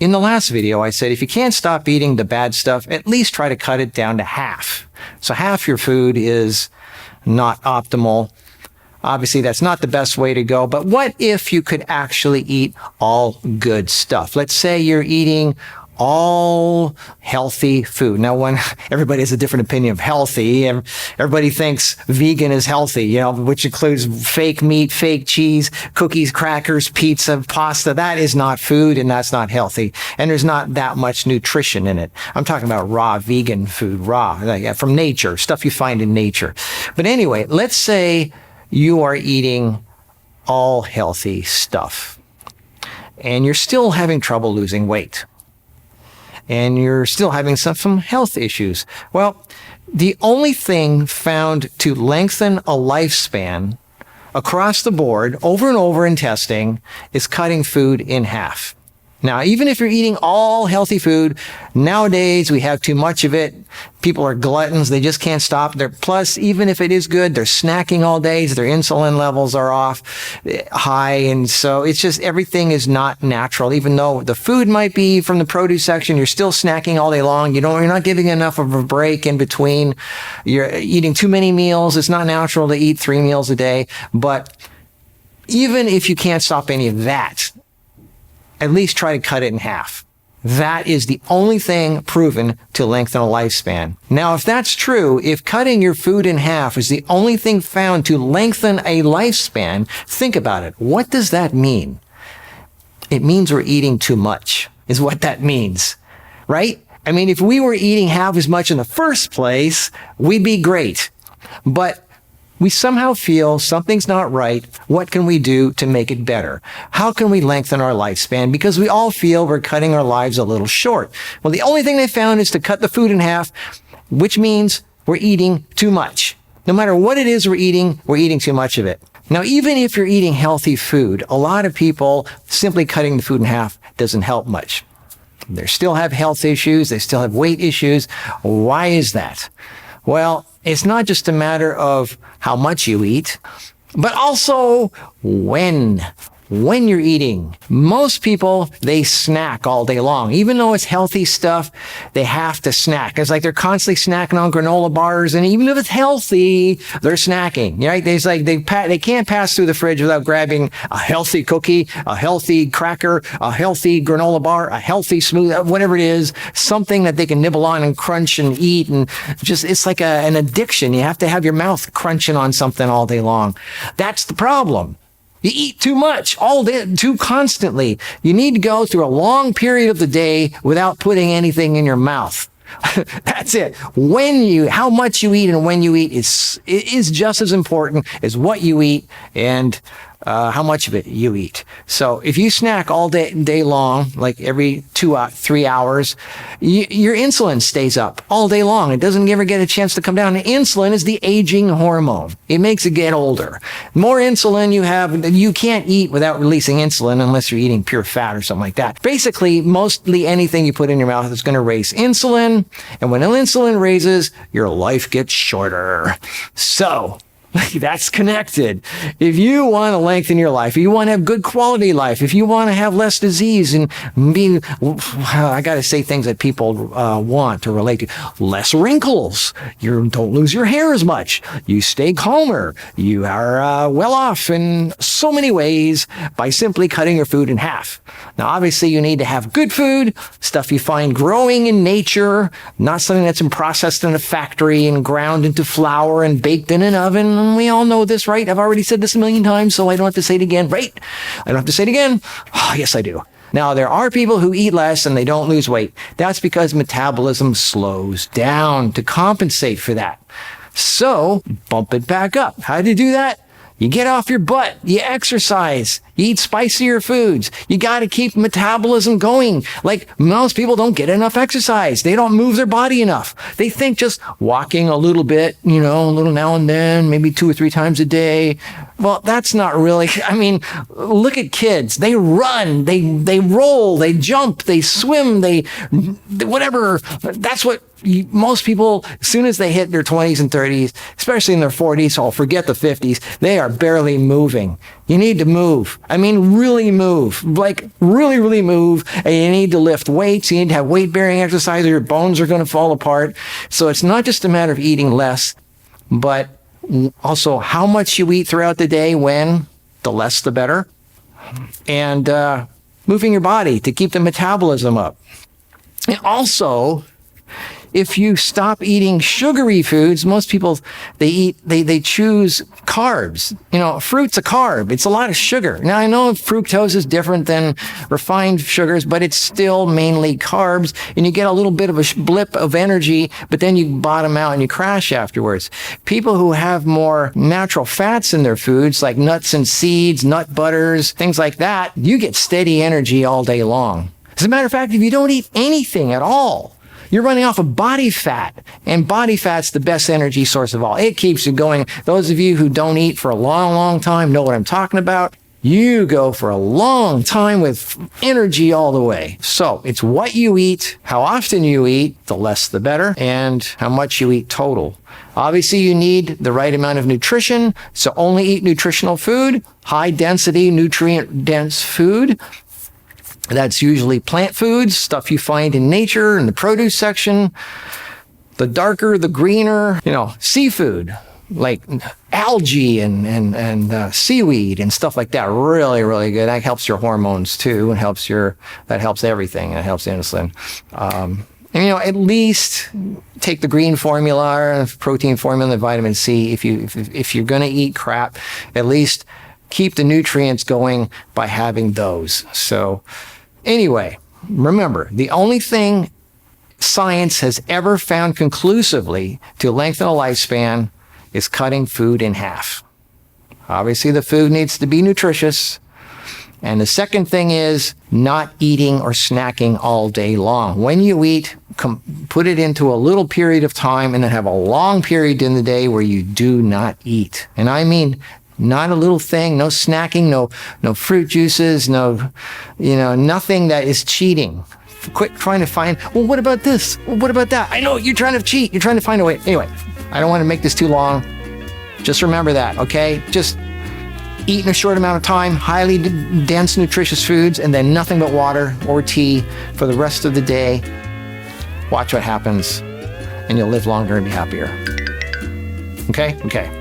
in the last video, I said if you can't stop eating the bad stuff, at least try to cut it down to half. So half your food is not optimal. Obviously, that's not the best way to go, but what if you could actually eat all good stuff? Let's say you're eating all healthy food. Now, when everybody has a different opinion of healthy, and everybody thinks vegan is healthy, which includes fake meat, fake cheese, cookies, crackers, pizza, pasta. That is not food, and that's not healthy. And there's not that much nutrition in it. I'm talking about raw vegan food, like from nature, stuff you find in nature. But anyway, let's say you are eating all healthy stuff, and you're still having trouble losing weight, and you're still having some health issues. Well, the only thing found to lengthen a lifespan across the board, over and over in testing, is cutting food in half. Now, even if you're eating all healthy food, nowadays we have too much of it. People are gluttons. They just can't stop. Plus, even if it is good, they're snacking all day. Their insulin levels are high. And so it's just everything is not natural. Even though the food might be from the produce section, you're still snacking all day long. You're not giving enough of a break in between. You're eating too many meals. It's not natural to eat 3 meals a day. But even if you can't stop any of that, at least try to cut it in half. That is the only thing proven to lengthen a lifespan. Now, if that's true, if cutting your food in half is the only thing found to lengthen a lifespan, think about it. What does that mean? It means we're eating too much, is what that means, right? I mean, if we were eating half as much in the first place, we'd be great. But we somehow feel something's not right. What can we do to make it better? How can we lengthen our lifespan? Because we all feel we're cutting our lives a little short. Well, the only thing they found is to cut the food in half, which means we're eating too much. No matter what it is we're eating too much of it. Now, even if you're eating healthy food, a lot of people simply cutting the food in half doesn't help much. They still have health issues. They still have weight issues. Why is that? Well, it's not just a matter of how much you eat, but also when you're eating. Most people, they snack all day long. Even though it's healthy stuff, they have to snack. It's like they're constantly snacking on granola bars, and even if it's healthy, they're snacking, right? They can't pass through the fridge without grabbing a healthy cookie, a healthy cracker, a healthy granola bar, a healthy smoothie, whatever it is, something that they can nibble on and crunch and eat, and just, it's like an addiction. You have to have your mouth crunching on something all day long. That's the problem. You eat too much all day, too constantly. You need to go through a long period of the day without putting anything in your mouth. That's it. How much you eat and when you eat is just as important as what you eat and how much of it you eat. So if you snack all day long, like every 3 hours, your insulin stays up all day long. It doesn't ever get a chance to come down. And insulin is the aging hormone. It makes it get older. The more insulin you have, you can't eat without releasing insulin unless you're eating pure fat or something like that. Basically, mostly anything you put in your mouth is going to raise insulin. And when insulin raises, your life gets shorter. So that's connected. If you want to lengthen your life, if you want to have good quality life, if you want to have less disease and I got to say things that people want to relate to. Less wrinkles. You don't lose your hair as much. You stay calmer. You are well off in so many ways by simply cutting your food in half. Now, obviously, you need to have good food, stuff you find growing in nature, not something that's been processed in a factory and ground into flour and baked in an oven. And we all know this, right? I've already said this a million times, so I don't have to say it again, right? I don't have to say it again. Oh, yes, I do. Now, there are people who eat less and they don't lose weight. That's because metabolism slows down to compensate for that. So, bump it back up. How do you do that? You get off your butt. You exercise. You eat spicier foods. You got to keep metabolism going. Like, most people don't get enough exercise. They don't move their body enough. They think just walking a little bit, a little now and then, maybe 2 or 3 times a day. Well, that's not really, look at kids. They run, they roll, they jump, they swim, whatever. That's what most people, as soon as they hit their 20s and 30s, especially in their 40s, forget the 50s, they are barely moving. You need to move. I mean, really move. Like, really, really move. And you need to lift weights. You need to have weight-bearing exercise or your bones are going to fall apart. So it's not just a matter of eating less, but also how much you eat throughout the day, when, the less the better. And moving your body to keep the metabolism up. And also, if you stop eating sugary foods, most people, they choose carbs. You know, fruit's a carb. It's a lot of sugar. Now, I know fructose is different than refined sugars, but it's still mainly carbs. And you get a little bit of a blip of energy, but then you bottom out and you crash afterwards. People who have more natural fats in their foods, like nuts and seeds, nut butters, things like that, you get steady energy all day long. As a matter of fact, if you don't eat anything at all, you're running off of body fat, and body fat's the best energy source of all. It keeps you going. Those of you who don't eat for a long, long time know what I'm talking about. You go for a long time with energy all the way. So it's what you eat, how often you eat, the less the better, and how much you eat total. Obviously, you need the right amount of nutrition, so only eat nutritional food, high density, nutrient dense food. That's usually plant foods, stuff you find in nature, in the produce section. The darker, the greener, seafood, like algae and seaweed and stuff like that. Really, really good. That helps your hormones too, and that helps everything. It helps insulin. And at least take the green formula, protein formula, and vitamin C. If you're going to eat crap, at least keep the nutrients going by having those. So anyway, remember, the only thing science has ever found conclusively to lengthen a lifespan is cutting food in half. Obviously, the food needs to be nutritious. And the second thing is not eating or snacking all day long. When you eat, put it into a little period of time and then have a long period in the day where you do not eat. And I mean, not a little thing, no snacking, no fruit juices, nothing that is cheating. Quit trying to find, well, what about this? Well, what about that? I know you're trying to cheat. You're trying to find a way. Anyway, I don't want to make this too long. Just remember that, okay? Just eat in a short amount of time, highly dense, nutritious foods, and then nothing but water or tea for the rest of the day. Watch what happens, and you'll live longer and be happier. Okay? Okay.